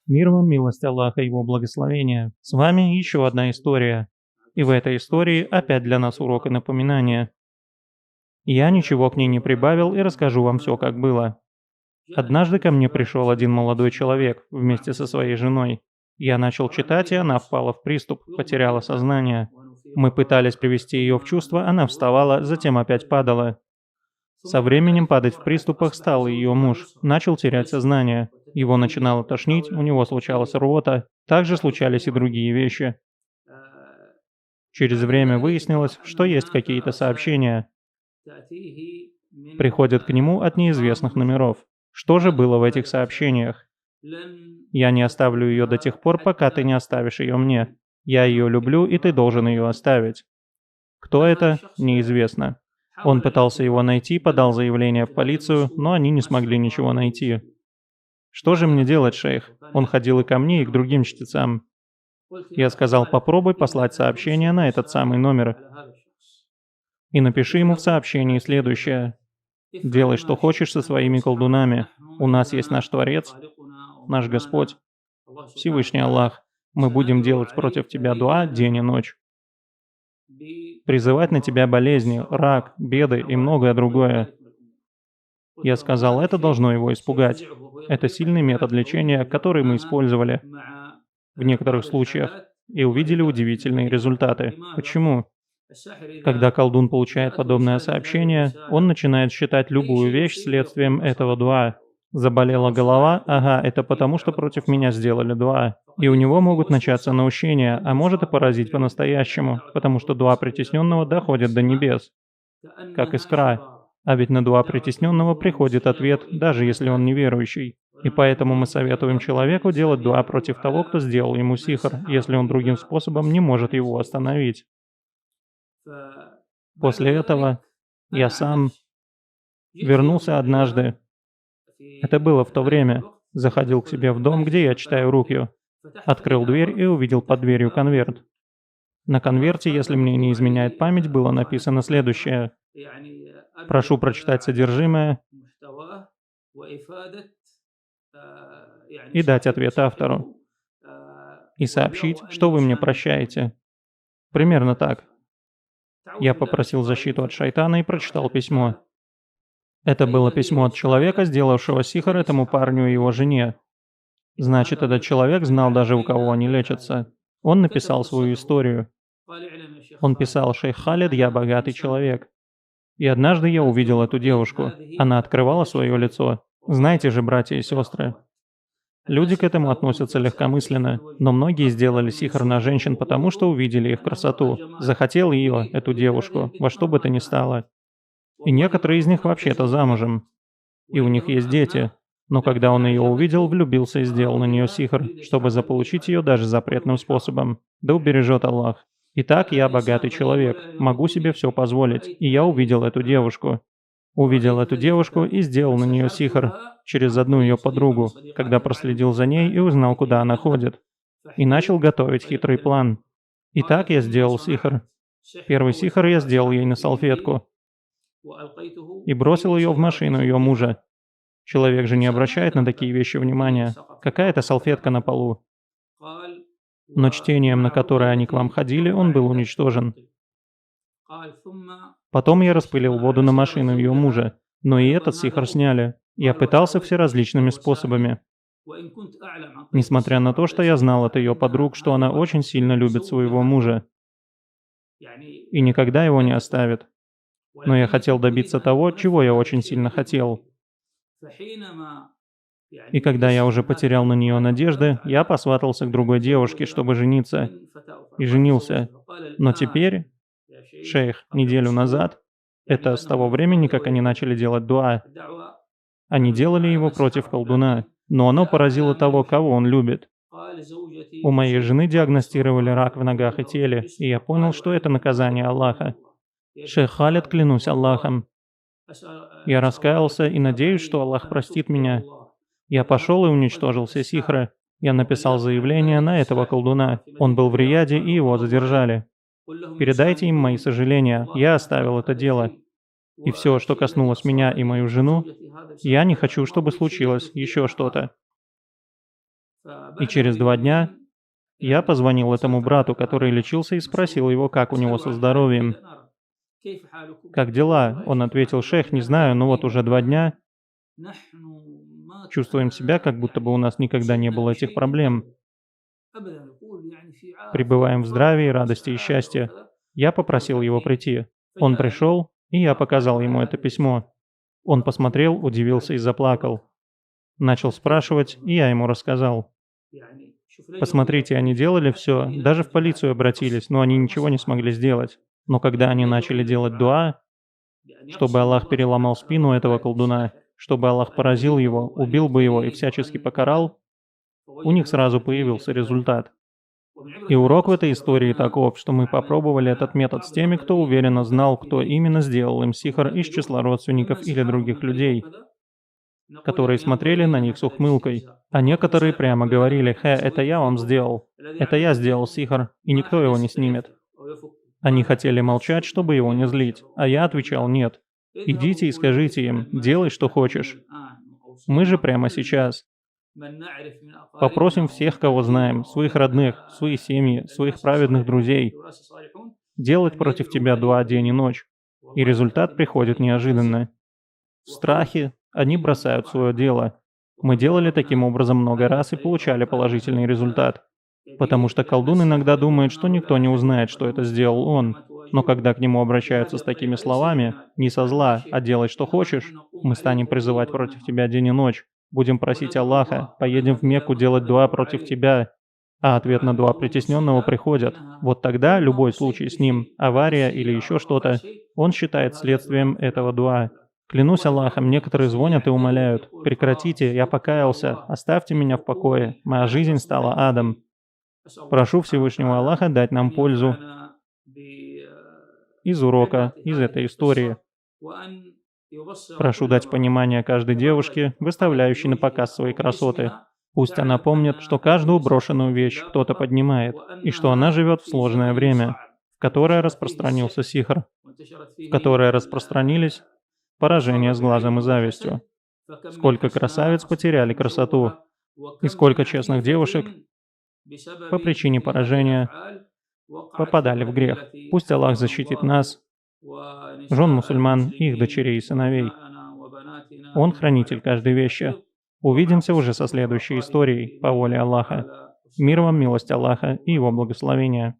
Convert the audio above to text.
Мир вам, милость Аллаха и Его благословения. С вами еще одна история. И в этой истории опять для нас урок и напоминание. Я ничего к ней не прибавил и расскажу вам все, как было. Однажды ко мне пришел один молодой человек вместе со своей женой. Я начал читать, и она впала в приступ, потеряла сознание. Мы пытались привести ее в чувство, она вставала, затем опять падала. Со временем падать в приступах стал и ее муж. Начал терять сознание. Его начинало тошнить, у него случалась рвота. Также случались и другие вещи. Через время выяснилось, что есть какие-то сообщения. Приходят к нему от неизвестных номеров. Что же было в этих сообщениях? Я не оставлю ее до тех пор, пока ты не оставишь ее мне. Я ее люблю, и ты должен ее оставить. Кто это? Неизвестно. Он пытался его найти, подал заявление в полицию, но они не смогли ничего найти. Что же мне делать, шейх? Он ходил и ко мне, и к другим чтецам. Я сказал, попробуй послать сообщение на этот самый номер. И напиши ему в сообщении следующее. Делай, что хочешь со своими колдунами. У нас есть наш Творец, наш Господь, Всевышний Аллах. Мы будем делать против тебя дуа день и ночь. Призывать на тебя болезни, рак, беды и многое другое. Я сказал, это должно его испугать. Это сильный метод лечения, который мы использовали в некоторых случаях и увидели удивительные результаты. Почему? Когда колдун получает подобное сообщение, он начинает считать любую вещь следствием этого дуа. Заболела голова? Ага, это потому, что против меня сделали дуа. И у него могут начаться наущения, а может и поразить по-настоящему, потому что дуа притесненного доходит до небес. Как искра. А ведь на дуа притесненного приходит ответ, даже если он неверующий. И поэтому мы советуем человеку делать дуа против того, кто сделал ему сихр, если он другим способом не может его остановить. После этого я сам вернулся однажды. Это было в то время. Заходил к себе в дом, где я читаю рукью. Открыл дверь и увидел под дверью конверт. На конверте, если мне не изменяет память, было написано следующее. Прошу прочитать содержимое и дать ответ автору. И сообщить, что вы мне прощаете. Примерно так. Я попросил защиту от шайтана и прочитал письмо. Это было письмо от человека, сделавшего сихр этому парню и его жене. Значит, этот человек знал даже, у кого они лечатся. Он написал свою историю. Он писал: «Шейх Халид, я богатый человек. И однажды я увидел эту девушку. Она открывала свое лицо. Знаете же, братья и сестры, люди к этому относятся легкомысленно, но многие сделали сихр на женщин, потому что увидели их красоту. Захотел ее, эту девушку, во что бы то ни стало. И некоторые из них вообще-то замужем. И у них есть дети. Но когда он ее увидел, влюбился и сделал на нее сихр, чтобы заполучить ее даже запретным способом. Да убережет Аллах. Итак, я богатый человек, могу себе все позволить, и я увидел эту девушку. Увидел эту девушку и сделал на нее сихр через одну ее подругу, когда проследил за ней и узнал, куда она ходит. И начал готовить хитрый план. Итак, я сделал сихр. Первый сихр я сделал ей на салфетку и бросил ее в машину ее мужа. Человек же не обращает на такие вещи внимания. Какая-то салфетка на полу. Но чтением, на которое они к вам ходили, он был уничтожен. Потом я распылил воду на машину ее мужа, но и этот сихр сняли. Я пытался всеразличными способами. Несмотря на то, что я знал от ее подруг, что она очень сильно любит своего мужа и никогда его не оставит. Но я хотел добиться того, чего я очень сильно хотел. И когда я уже потерял на нее надежды, я посватался к другой девушке, чтобы жениться. И женился. Но теперь, шейх, неделю назад, это с того времени, как они начали делать дуа, они делали его против колдуна, но оно поразило того, кого он любит. У моей жены диагностировали рак в ногах и теле, и я понял, что это наказание Аллаха. Шейх Халид, клянусь Аллахом. Я раскаялся и надеюсь, что Аллах простит меня. Я пошел и уничтожил все сихры. Я написал заявление на этого колдуна. Он был в Рияде, и его задержали. Передайте им мои сожаления. Я оставил это дело. И все, что коснулось меня и мою жену, я не хочу, чтобы случилось еще что-то. И через 2 дня я позвонил этому брату, который лечился, и спросил его, как у него со здоровьем. «Как дела?» Он ответил: «Шейх, не знаю, но вот уже 2 дня чувствуем себя, как будто бы у нас никогда не было этих проблем. Пребываем в здравии, радости и счастье». Я попросил его прийти. Он пришел, и я показал ему это письмо. Он посмотрел, удивился и заплакал. Начал спрашивать, и я ему рассказал. Посмотрите, они делали все, даже в полицию обратились, но они ничего не смогли сделать. Но когда они начали делать дуа, чтобы Аллах переломал спину этого колдуна, чтобы Аллах поразил его, убил бы его и всячески покарал, у них сразу появился результат. И урок в этой истории таков, что мы попробовали этот метод с теми, кто уверенно знал, кто именно сделал им сихр из числа родственников или других людей, которые смотрели на них с ухмылкой. А некоторые прямо говорили: это я вам сделал, это я сделал сихр, и никто его не снимет». Они хотели молчать, чтобы его не злить, а я отвечал: «Нет, идите и скажите им, делай, что хочешь. Мы же прямо сейчас попросим всех, кого знаем, своих родных, свои семьи, своих праведных друзей, делать против тебя дуа день и ночь, и результат приходит неожиданно. В страхе они бросают свое дело. Мы делали таким образом много раз и получали положительный результат. Потому что колдун иногда думает, что никто не узнает, что это сделал он. Но когда к нему обращаются с такими словами, не со зла, а делай, что хочешь, мы станем призывать против тебя день и ночь, будем просить Аллаха, поедем в Мекку делать дуа против тебя, а ответ на дуа притесненного приходит. Вот тогда любой случай с ним, авария или еще что-то, он считает следствием этого дуа. Клянусь Аллахом, некоторые звонят и умоляют: «Прекратите, я покаялся, оставьте меня в покое, моя жизнь стала адом». Прошу Всевышнего Аллаха дать нам пользу из урока, из этой истории. Прошу дать понимание каждой девушке, выставляющей на показ свои красоты. Пусть она помнит, что каждую брошенную вещь кто-то поднимает, и что она живет в сложное время, в которое распространился сихр, в которое распространились поражения с глазом и завистью. Сколько красавиц потеряли красоту, и сколько честных девушек по причине поражения попадали в грех. Пусть Аллах защитит нас, жен мусульман, их дочерей и сыновей. Он хранитель каждой вещи. Увидимся уже со следующей историей, по воле Аллаха. Мир вам, милость Аллаха и Его благословения.